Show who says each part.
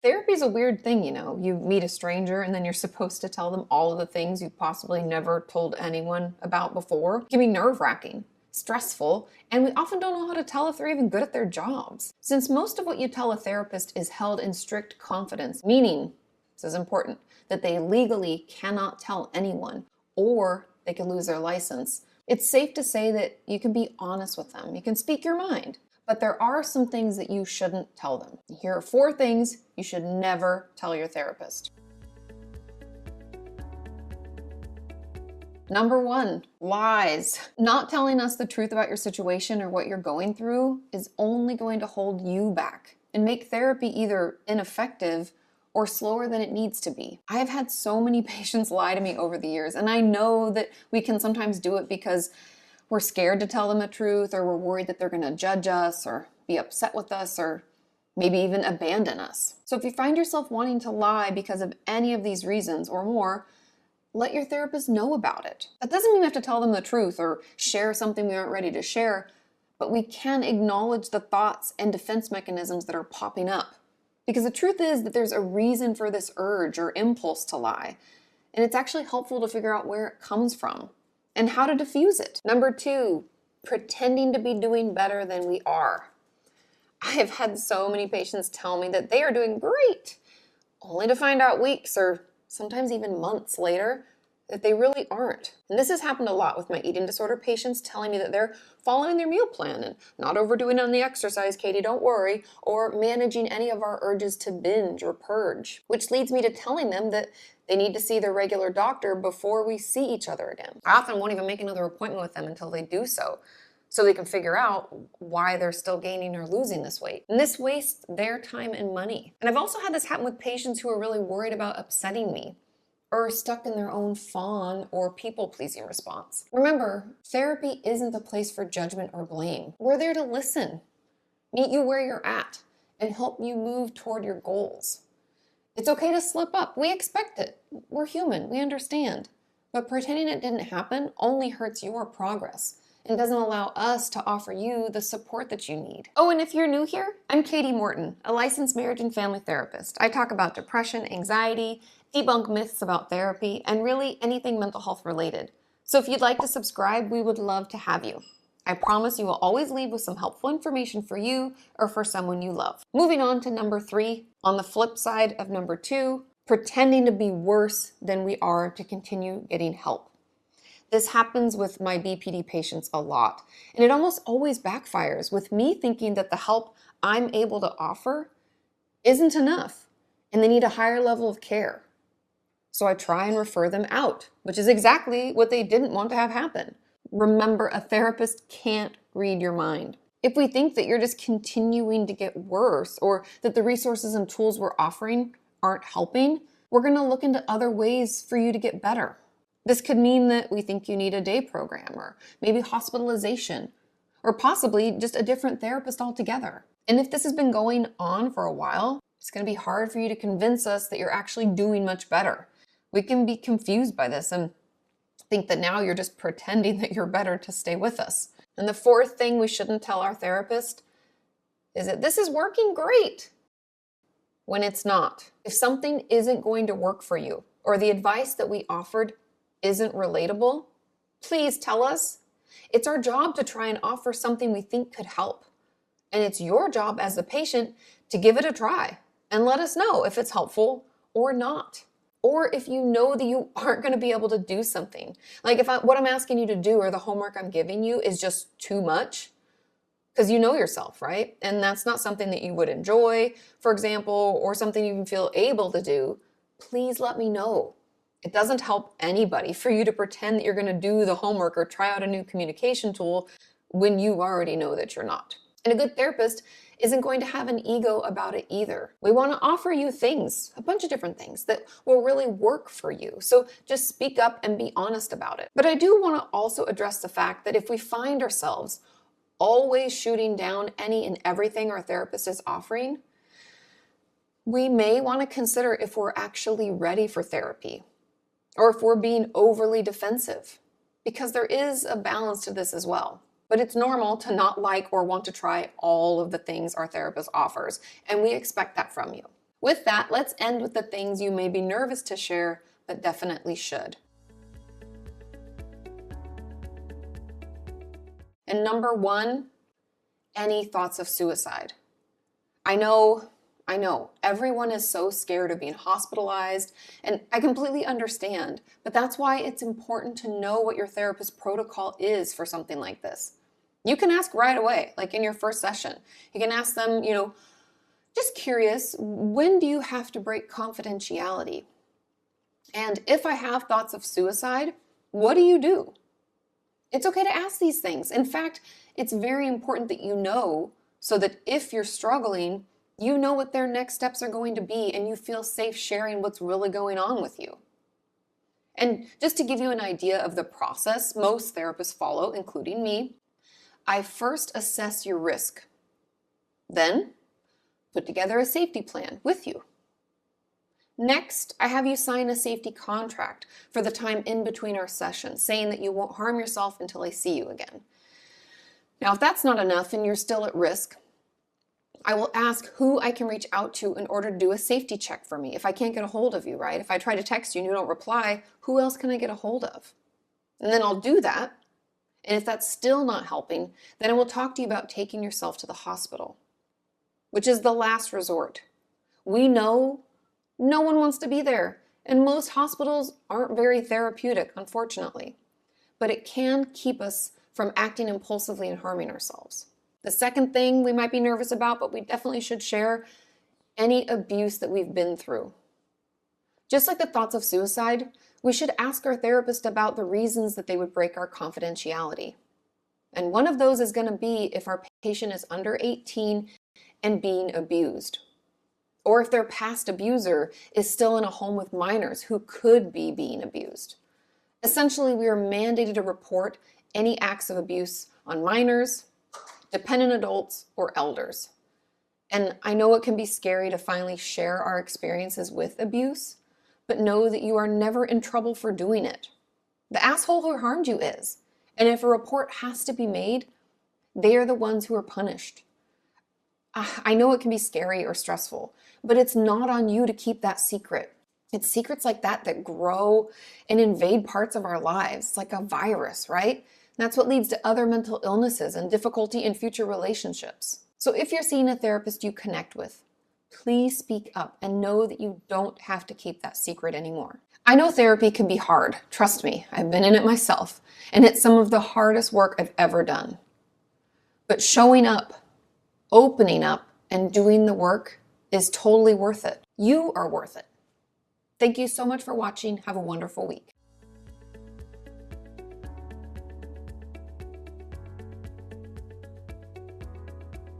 Speaker 1: Therapy is a weird thing, you know. You meet a stranger and then you're supposed to tell them all of the things you possibly never told anyone about before. It can be nerve-wracking, stressful, and we often don't know how to tell if they're even good at their jobs. Since most of what you tell a therapist is held in strict confidence, meaning, this is important, that they legally cannot tell anyone or they could lose their license, it's safe to say that you can be honest with them. You can speak your mind. But there are some things that you shouldn't tell them. Here are 4 things you should never tell your therapist. Number 1, lies. Not telling us the truth about your situation or what you're going through is only going to hold you back and make therapy either ineffective or slower than it needs to be. I have had so many patients lie to me over the years, and I know that we can sometimes do it because we're scared to tell them the truth, or we're worried that they're going to judge us or be upset with us or maybe even abandon us. So if you find yourself wanting to lie because of any of these reasons or more, let your therapist know about it. That doesn't mean we have to tell them the truth or share something we aren't ready to share, but we can acknowledge the thoughts and defense mechanisms that are popping up. Because the truth is that there's a reason for this urge or impulse to lie, and it's actually helpful to figure out where it comes from and how to diffuse it. Number 2, pretending to be doing better than we are. I have had so many patients tell me that they are doing great, only to find out weeks or sometimes even months later that they really aren't. And this has happened a lot with my eating disorder patients telling me that they're following their meal plan and not overdoing on the exercise, Katie, don't worry, or managing any of our urges to binge or purge, which leads me to telling them that they need to see their regular doctor before we see each other again. I often won't even make another appointment with them until they do so they can figure out why they're still gaining or losing this weight. And this wastes their time and money. And I've also had this happen with patients who are really worried about upsetting me or are stuck in their own fawn or people-pleasing response. Remember, therapy isn't the place for judgment or blame. We're there to listen, meet you where you're at, and help you move toward your goals. It's okay to slip up. We expect it. We're human. We understand. But pretending it didn't happen only hurts your progress and doesn't allow us to offer you the support that you need. Oh, and if you're new here, I'm Katie Morton, a licensed marriage and family therapist. I talk about depression, anxiety, debunk myths about therapy, and really anything mental health related. So if you'd like to subscribe, we would love to have you. I promise you will always leave with some helpful information for you or for someone you love. Moving on to number 3, on the flip side of number 2, pretending to be worse than we are to continue getting help. This happens with my BPD patients a lot, and it almost always backfires with me thinking that the help I'm able to offer isn't enough and they need a higher level of care. So I try and refer them out, which is exactly what they didn't want to have happen. Remember, a therapist can't read your mind. If we think that you're just continuing to get worse or that the resources and tools we're offering aren't helping, we're going to look into other ways for you to get better. This could mean that we think you need a day program or maybe hospitalization or possibly just a different therapist altogether. And if this has been going on for a while, it's going to be hard for you to convince us that you're actually doing much better. We can be confused by this and think that now you're just pretending that you're better to stay with us. And the 4th thing we shouldn't tell our therapist is that this is working great when it's not. If something isn't going to work for you or the advice that we offered isn't relatable, please tell us. It's our job to try and offer something we think could help. And it's your job as the patient to give it a try and let us know if it's helpful or not. Or if you know that you aren't going to be able to do something. Like if what I'm asking you to do or the homework I'm giving you is just too much, because you know yourself, right? And that's not something that you would enjoy, for example, or something you even feel able to do, please let me know. It doesn't help anybody for you to pretend that you're going to do the homework or try out a new communication tool when you already know that you're not. And a good therapist isn't going to have an ego about it either. We want to offer you things, a bunch of different things that will really work for you. So just speak up and be honest about it. But I do want to also address the fact that if we find ourselves always shooting down any and everything our therapist is offering, we may want to consider if we're actually ready for therapy or if we're being overly defensive, because there is a balance to this as well. But it's normal to not like or want to try all of the things our therapist offers, and we expect that from you. With that, let's end with the things you may be nervous to share, but definitely should. And number one, any thoughts of suicide. I know, everyone is so scared of being hospitalized, and I completely understand, but that's why it's important to know what your therapist's protocol is for something like this. You can ask right away, like in your first session. You can ask them, just curious, when do you have to break confidentiality? And if I have thoughts of suicide, what do you do? It's okay to ask these things. In fact, it's very important that you know, so that if you're struggling, you know what their next steps are going to be and you feel safe sharing what's really going on with you. And just to give you an idea of the process most therapists follow, including me, I first assess your risk. Then, put together a safety plan with you. Next, I have you sign a safety contract for the time in between our sessions, saying that you won't harm yourself until I see you again. Now, if that's not enough and you're still at risk, I will ask who I can reach out to in order to do a safety check for me. If I can't get a hold of you, right? If I try to text you and you don't reply, who else can I get a hold of? And then I'll do that. And if that's still not helping, then I will talk to you about taking yourself to the hospital, which is the last resort. We know no one wants to be there, and most hospitals aren't very therapeutic, unfortunately. But it can keep us from acting impulsively and harming ourselves. The second thing we might be nervous about, but we definitely should share, any abuse that we've been through. Just like the thoughts of suicide, we should ask our therapist about the reasons that they would break our confidentiality. And one of those is going to be if our patient is under 18 and being abused, or if their past abuser is still in a home with minors who could be being abused. Essentially, we are mandated to report any acts of abuse on minors, dependent adults, or elders. And I know it can be scary to finally share our experiences with abuse, but know that you are never in trouble for doing it. The asshole who harmed you is. And if a report has to be made, they are the ones who are punished. I know it can be scary or stressful, but it's not on you to keep that secret. It's secrets like that that grow and invade parts of our lives. It's like a virus, right? And that's what leads to other mental illnesses and difficulty in future relationships. So if you're seeing a therapist you connect with, please speak up and know that you don't have to keep that secret anymore. I know therapy can be hard. Trust me, I've been in it myself, and it's some of the hardest work I've ever done. But showing up, opening up, and doing the work is totally worth it. You are worth it. Thank you so much for watching. Have a wonderful week.